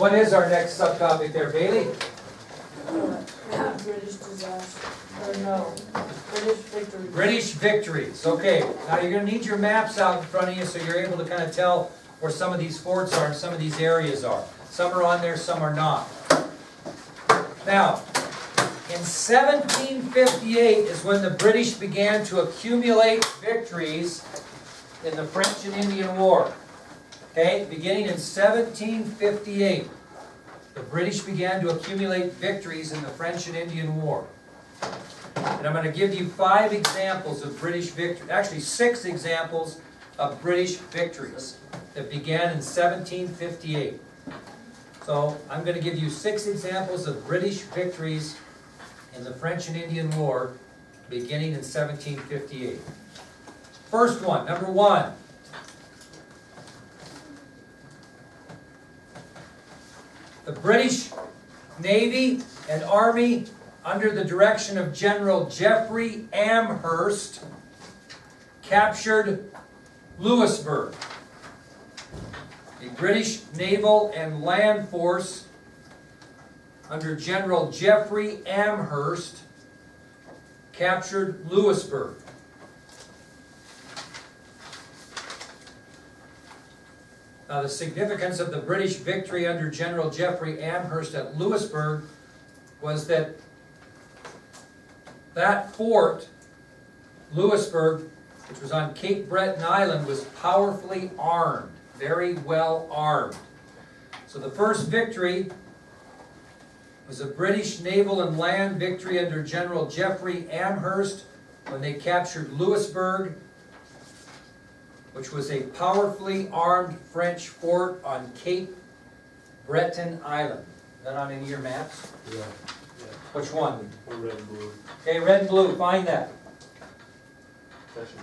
What is our next subtopic there, Bailey? British disaster, or no, British victory. British victories. Okay, now you're going to need your maps out in front of you so you're able to kind of tell where some of these forts are and some of these areas are. Some are on there, some are not. Now, in 1758 is when the British began to accumulate victories in the French and Indian War. Okay, beginning in 1758, the British began to accumulate victories in the French and Indian War. And I'm going to give you 5 examples of British victory, actually 6 examples of British victories that began in 1758. So I'm going to give you 6 examples of British victories in the French and Indian War beginning in 1758. First one, number 1. The British Navy and Army, under the direction of General Geoffrey Amherst, captured Louisbourg. The British naval and land force, under General Geoffrey Amherst, captured Louisbourg. Now, the significance of the British victory under General Geoffrey Amherst at Louisbourg was that that fort, Louisbourg, which was on Cape Breton Island, was powerfully armed, very well armed. So the first victory was a British naval and land victory under General Geoffrey Amherst when they captured Louisbourg, which was a powerfully armed French fort on Cape Breton Island. Is that on any of your maps? Yeah. Which one? Or red and blue. Okay, red and blue, find that. Section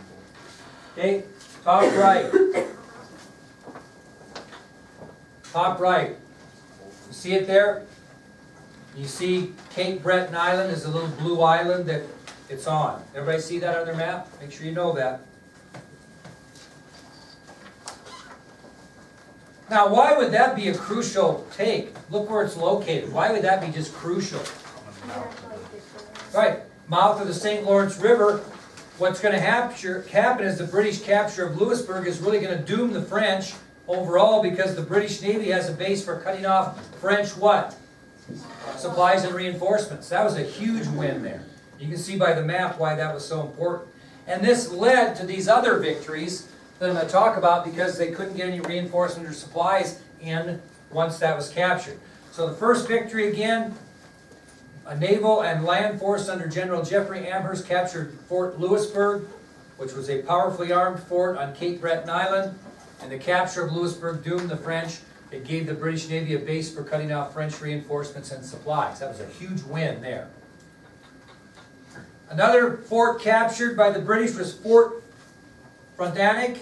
Okay, top right. Top right. You see it there? You see Cape Breton Island is a little blue island that it's on. Everybody see that on their map? Make sure you know that. Now, why would that be a crucial take? Look where it's located. Why would that be just crucial? Right, mouth of the St. Lawrence River. What's going to happen is the British capture of Louisbourg is really going to doom the French overall, because the British Navy has a base for cutting off French what? Supplies and reinforcements. That was a huge win there. You can see by the map why that was so important. And this led to these other victories that I'm going to talk about, because they couldn't get any reinforcement or supplies in once that was captured. So the first victory again, a naval and land force under General Geoffrey Amherst captured Fort Louisbourg, which was a powerfully armed fort on Cape Breton Island. And the capture of Louisbourg doomed the French. It gave the British Navy a base for cutting off French reinforcements and supplies. That was a huge win there. Another fort captured by the British was Fort Frontenac.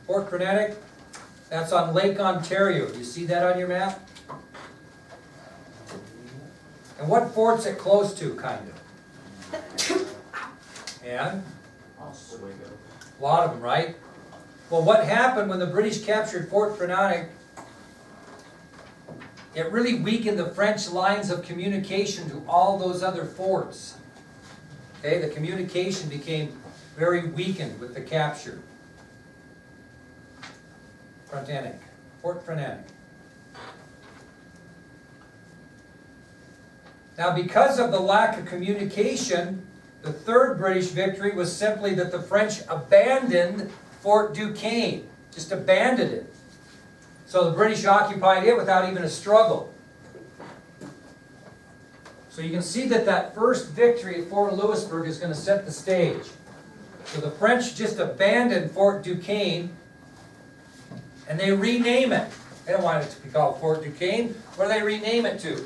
Fort Frontenac, that's on Lake Ontario. You see that on your map? And what fort's it close to, kind of? And? A lot of them, right? Well, what happened when the British captured Fort Frontenac, it really weakened the French lines of communication to all those other forts. Okay, the communication became very weakened with the capture. Frontenac, Fort Frontenac. Now, because of the lack of communication, the third British victory was simply that the French abandoned Fort Duquesne, just abandoned it. So the British occupied it without even a struggle. So you can see that that first victory at Fort Louisbourg is going to set the stage. So the French just abandoned Fort Duquesne, and they rename it. They don't want it to be called Fort Duquesne. What do they rename it to?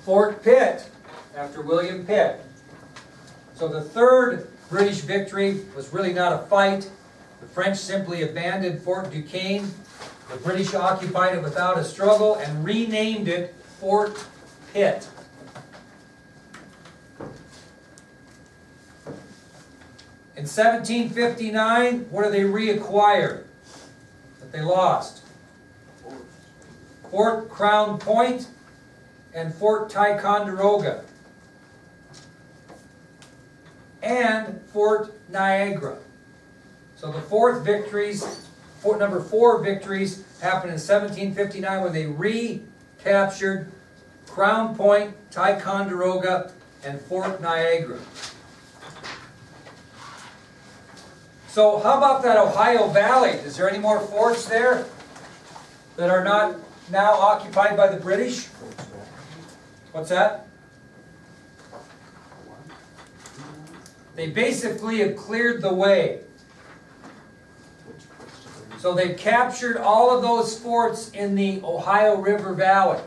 Fort Pitt, after William Pitt. So the third British victory was really not a fight. The French simply abandoned Fort Duquesne. The British occupied it without a struggle and renamed it Fort Pitt. In 1759, what do they reacquire that they lost? Fort Crown Point and Fort Ticonderoga. And Fort Niagara. So the number four victories happened in 1759 when they recaptured Crown Point, Ticonderoga, and Fort Niagara. So how about that Ohio Valley? Is there any more forts there that are not now occupied by the British? What's that? They basically have cleared the way. So they've captured all of those forts in the Ohio River Valley.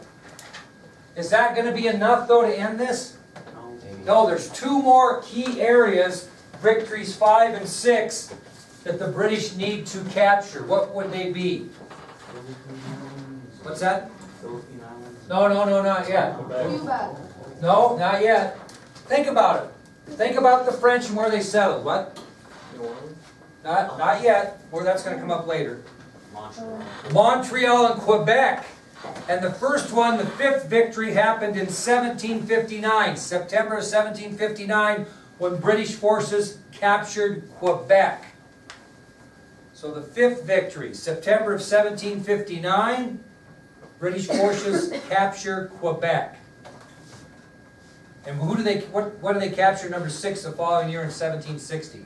Is that going to be enough, though, to end this? No, there's two more key areas, victories 5 and 6, that the British need to capture. What would they be? What's that? No, not yet. Cuba. No, not yet. Think about it. Think about the French and where they settled. What? Not yet. Or that's going to come up later. Montreal and Quebec. And the first one, the fifth victory, happened in 1759, September of 1759, when British forces captured Quebec. So the fifth victory, September of 1759, British forces capture Quebec. And what do they capture number 6 the following year in 1760?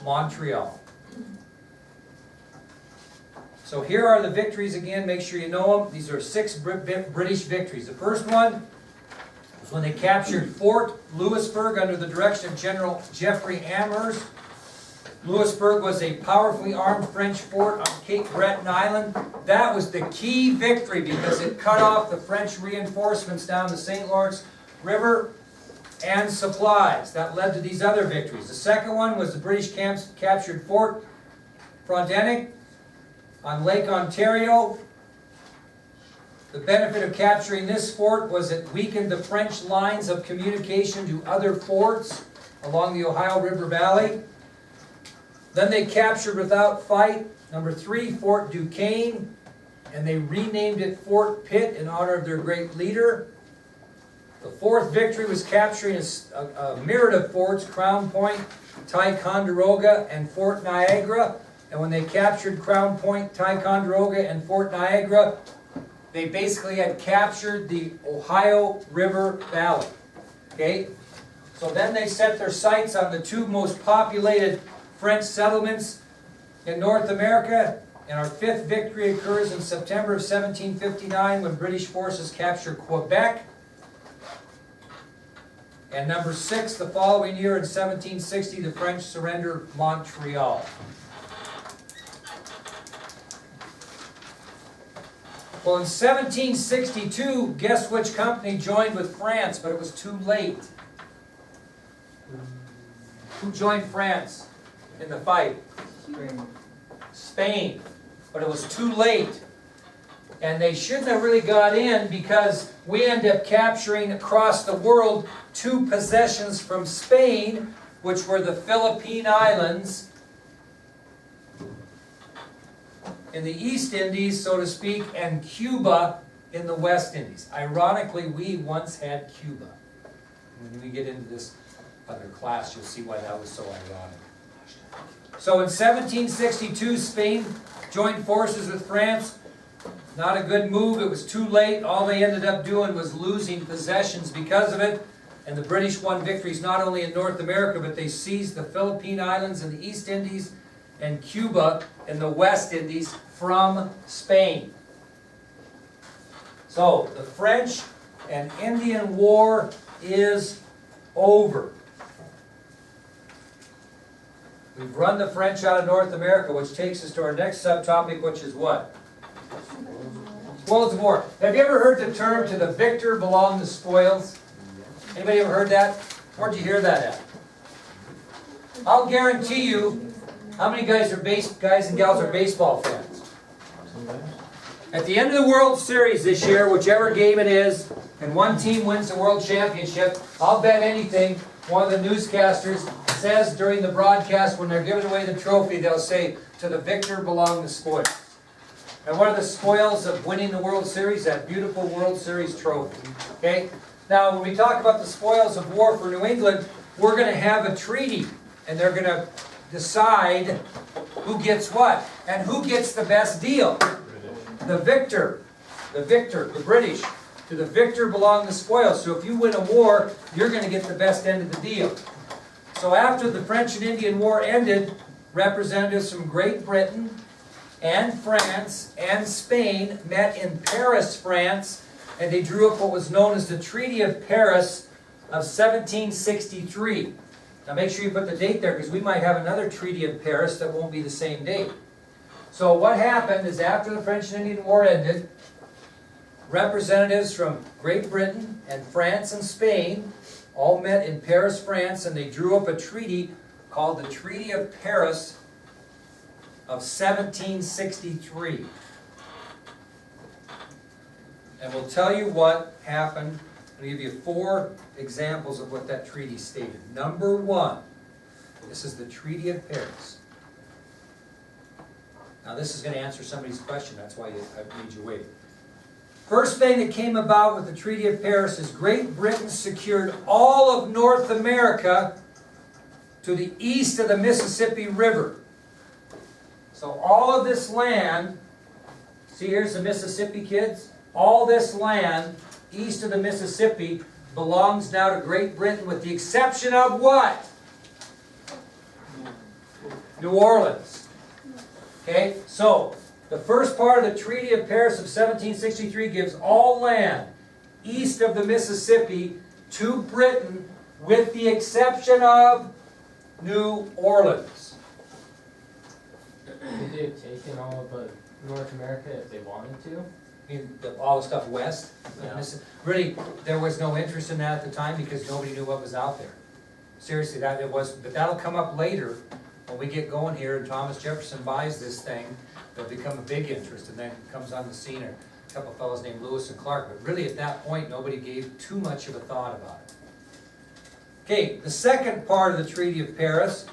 Montreal. So here are the victories again, make sure you know them. These are 6 British victories. The first one was when they captured Fort Louisbourg under the direction of General Geoffrey Amherst. Louisbourg was a powerfully armed French fort on Cape Breton Island. That was the key victory because it cut off the French reinforcements down the St. Lawrence River and supplies. That led to these other victories. The second one was the British captured Fort Frontenac on Lake Ontario. The benefit of capturing this fort was it weakened the French lines of communication to other forts along the Ohio River Valley. Then they captured without fight, number 3, Fort Duquesne, and they renamed it Fort Pitt in honor of their great leader. The fourth victory was capturing a myriad of forts, Crown Point, Ticonderoga, and Fort Niagara. And when they captured Crown Point, Ticonderoga, and Fort Niagara, they basically had captured the Ohio River Valley. Okay? So then they set their sights on the 2 most populated French settlements in North America. And our 5th victory occurs in September of 1759 when British forces capture Quebec. And number 6, the following year in 1760, the French surrender Montreal. Well, in 1762, guess which company joined with France, but it was too late. Who joined France in the fight? Spain. But it was too late. And they shouldn't have really got in because we end up capturing across the world 2 possessions from Spain, which were the Philippine Islands in the East Indies, so to speak, and Cuba in the West Indies. Ironically, we once had Cuba. When we get into this other class, you'll see why that was so ironic. So in 1762, Spain joined forces with France. Not a good move. It was too late. All they ended up doing was losing possessions because of it. And the British won victories not only in North America, but they seized the Philippine Islands in the East Indies and Cuba in the West Indies from Spain. So the French and Indian War is over. We've run the French out of North America, which takes us to our next subtopic, which is what? Spoils of war. Have you ever heard the term, to the victor belong the spoils? Anybody ever heard that? Where'd you hear that at? I'll guarantee you, how many guys and gals are baseball fans? At the end of the World Series this year, whichever game it is, and one team wins the World Championship, I'll bet anything, one of the newscasters says during the broadcast when they're giving away the trophy, they'll say, "To the victor belong the spoils." And what are the spoils of winning the World Series? That beautiful World Series trophy. Okay? Now, when we talk about the spoils of war for New England, we're going to have a treaty, and they're going to decide who gets what, and who gets the best deal. The victor, the British. To the victor belong the spoils. So if you win a war, you're going to get the best end of the deal. So after the French and Indian War ended, representatives from Great Britain and France and Spain met in Paris, France, and they drew up what was known as the Treaty of Paris of 1763. Now make sure you put the date there, because we might have another Treaty of Paris that won't be the same date. So what happened is after the French and Indian War ended, representatives from Great Britain and France and Spain all met in Paris, France, and they drew up a treaty called the Treaty of Paris of 1763. And we'll tell you what happened. I'll give you 4 examples of what that treaty stated. Number 1, this is the Treaty of Paris. Now this is going to answer somebody's question, that's why I made you wait. First thing that came about with the Treaty of Paris is Great Britain secured all of North America to the east of the Mississippi River. So all of this land, see here's the Mississippi, kids? All this land east of the Mississippi belongs now to Great Britain with the exception of what? New Orleans. Okay, so the first part of the Treaty of Paris of 1763 gives all land east of the Mississippi to Britain with the exception of New Orleans. Could they have taken all of North America if they wanted to? I mean, all the stuff west. Yeah. Really, there was no interest in that at the time because nobody knew what was out there. Seriously, that it was. But that'll come up later when we get going here and Thomas Jefferson buys this thing. It'll become a big interest, and then comes on the scene a couple of fellows named Lewis and Clark. But really, at that point, nobody gave too much of a thought about it. Okay, the second part of the Treaty of Paris.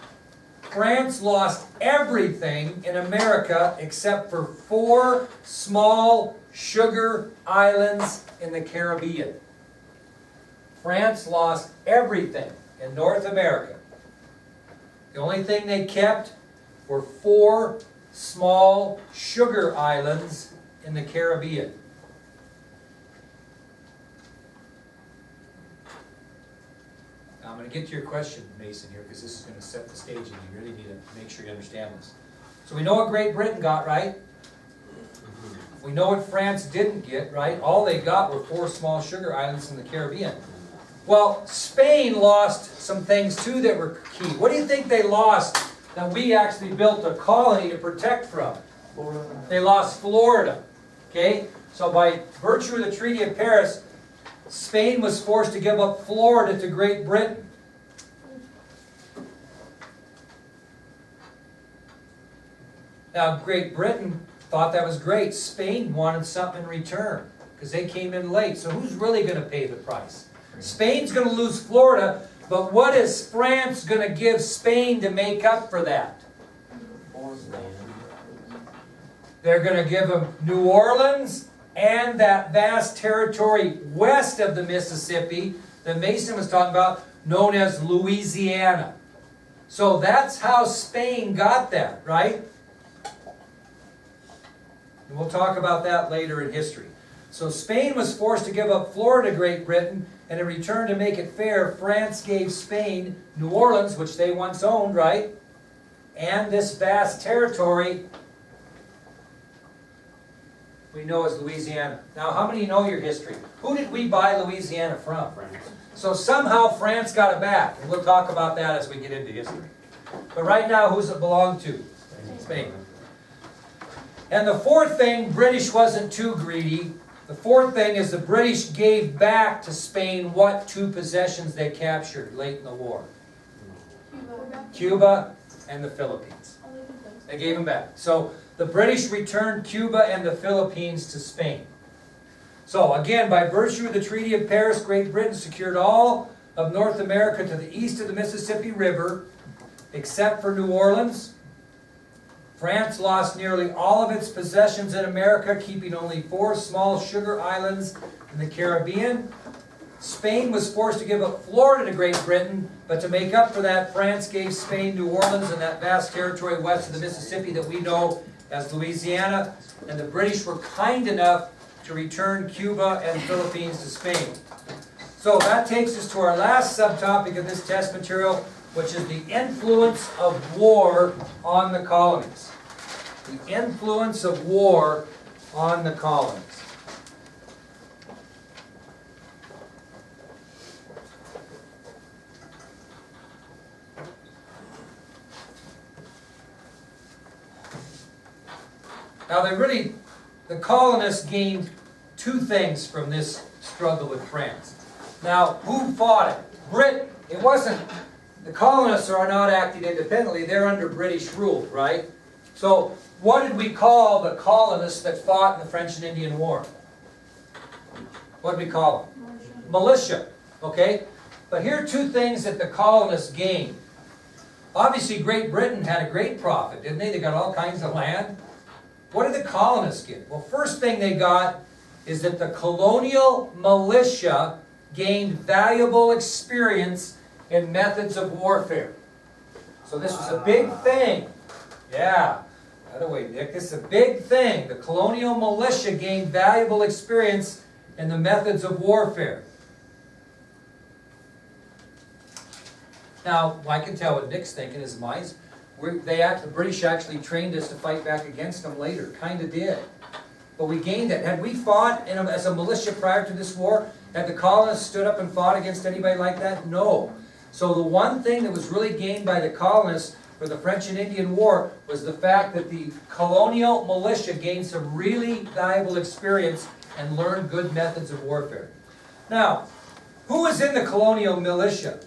France lost everything in America except for 4 small sugar islands in the Caribbean. France lost everything in North America. The only thing they kept were 4 small sugar islands in the Caribbean. Now, I'm going to get to your question, Mason, here, because this is going to set the stage, and you really need to make sure you understand this. So we know what Great Britain got, right? We know what France didn't get, right? All they got were 4 small sugar islands in the Caribbean. Well, Spain lost some things, too, that were key. What do you think they lost that we actually built a colony to protect from? They lost Florida. Okay? So by virtue of the Treaty of Paris, Spain was forced to give up Florida to Great Britain. Now, Great Britain thought that was great. Spain wanted something in return because they came in late. So who's really going to pay the price? Spain's going to lose Florida, but what is France going to give Spain to make up for that? They're going to give them New Orleans and that vast territory west of the Mississippi that Mason was talking about, known as Louisiana. So that's how Spain got that, right? And we'll talk about that later in history. So Spain was forced to give up Florida to Great Britain, and in return to make it fair, France gave Spain New Orleans, which they once owned, right? And this vast territory we know as Louisiana. Now, how many know your history? Who did we buy Louisiana from? France. So somehow France got it back, and we'll talk about that as we get into history. But right now, who's it belong to? Spain. And the fourth thing, British wasn't too greedy. The fourth thing is the British gave back to Spain what 2 possessions they captured late in the war? Cuba and the Philippines. They gave them back. So the British returned Cuba and the Philippines to Spain. So again, by virtue of the Treaty of Paris, Great Britain secured all of North America to the east of the Mississippi River except for New Orleans. France lost nearly all of its possessions in America, keeping only 4 small sugar islands in the Caribbean. Spain was forced to give up Florida to Great Britain, but to make up for that, France gave Spain New Orleans and that vast territory west of the Mississippi that we know as Louisiana, and the British were kind enough to return Cuba and the Philippines to Spain. So that takes us to our last subtopic of this test material, which is the influence of war on the colonies. The influence of war on the colonies. Now the colonists gained 2 things from this struggle with France. Now, who fought it? Britain. It wasn't, the colonists are not acting independently, they're under British rule, right? So, what did we call the colonists that fought in the French and Indian War? What did we call them? Militia. Okay? But here are 2 things that the colonists gained. Obviously, Great Britain had a great profit, didn't they? They got all kinds of land. What did the colonists get? Well, first thing they got is that the colonial militia gained valuable experience in methods of warfare. So this was a big thing. Yeah. By the way, Nick, this is a big thing. The colonial militia gained valuable experience in the methods of warfare. Now, I can tell what Nick's thinking is mine. The British actually trained us to fight back against them later. Kind of did. But we gained it. Had we fought as a militia prior to this war, had the colonists stood up and fought against anybody like that? No. So the one thing that was really gained by the colonists for the French and Indian War was the fact that the colonial militia gained some really valuable experience and learned good methods of warfare. Now, who was in the colonial militia?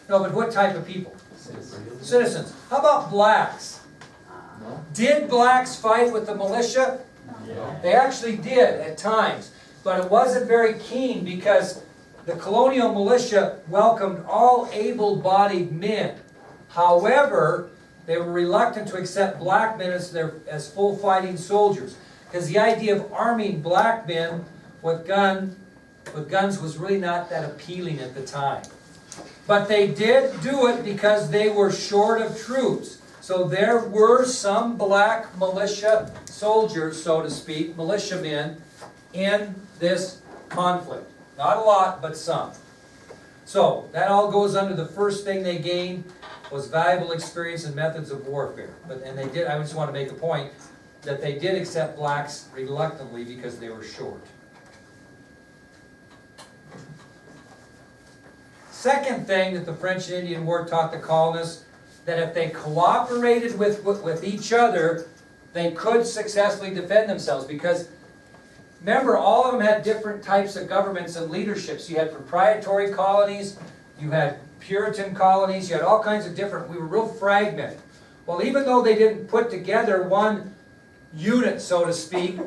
No, but what type of people? Citizens. How about blacks? No? Did blacks fight with the militia? Yeah. They actually did at times, but it wasn't very keen because the colonial militia welcomed all able-bodied men. However, they were reluctant to accept black men as full fighting soldiers, because the idea of arming black men with guns was really not that appealing at the time. But they did do it because they were short of troops. So there were some black militia soldiers, so to speak, militiamen, in this conflict. Not a lot, but some. So that all goes under the first thing they gained was valuable experience in methods of warfare. I just want to make a point that they did accept blacks reluctantly because they were short. Second thing that the French and Indian War taught the colonists, that if they cooperated with each other, they could successfully defend themselves. Because remember, all of them had different types of governments and leaderships. You had proprietary colonies, you had Puritan colonies, you had all kinds of different, we were real fragmented. Well, even though they didn't put together one unit, so to speak,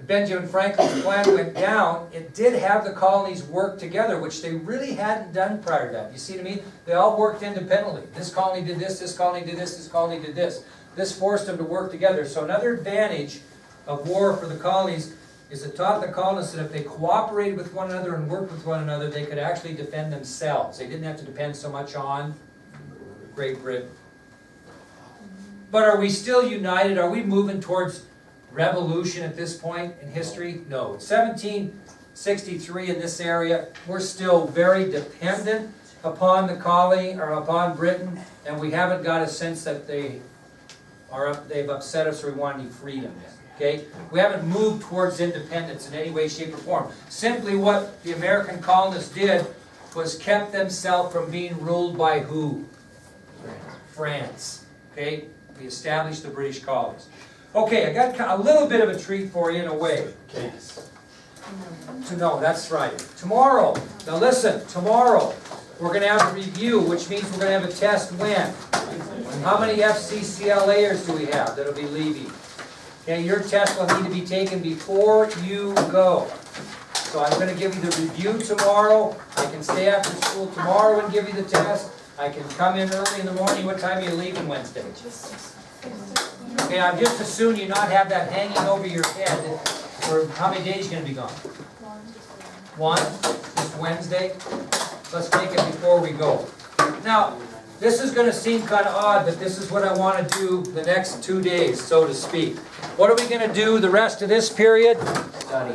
Benjamin Franklin's plan went down, it did have the colonies work together, which they really hadn't done prior to that. You see what I mean? They all worked independently. This colony did this colony did this colony did this. This forced them to work together. So another advantage of war for the colonies is it taught the colonists that if they cooperated with one another and worked with one another, they could actually defend themselves. They didn't have to depend so much on Great Britain. But are we still united? Are we moving towards revolution at this point in history? No. 1763 in this area, we're still very dependent upon the colony or upon Britain, and we haven't got a sense that they've upset us or we want any freedom yet. Okay? We haven't moved towards independence in any way, shape, or form. Simply what the American colonists did was kept themselves from being ruled by who? France. Okay? We established the British colonies. Okay, I got a little bit of a treat for you in a way. Case. No, that's right. Tomorrow, now listen, tomorrow we're going to have a review, which means we're going to have a test when? How many FCCLAers do we have that'll be leaving? Okay, your test will need to be taken before you go. So I'm going to give you the review tomorrow. I can stay after school tomorrow and give you the test. I can come in early in the morning. What time are you leaving Wednesday? Okay, I'm just assuming you not have that hanging over your head. For how many days you gonna be gone? One, just Wednesday. Let's take it before we go. Now, this is gonna seem kind of odd, but this is what I want to do the next 2 days, so to speak. What are we gonna do the rest of this period? Study.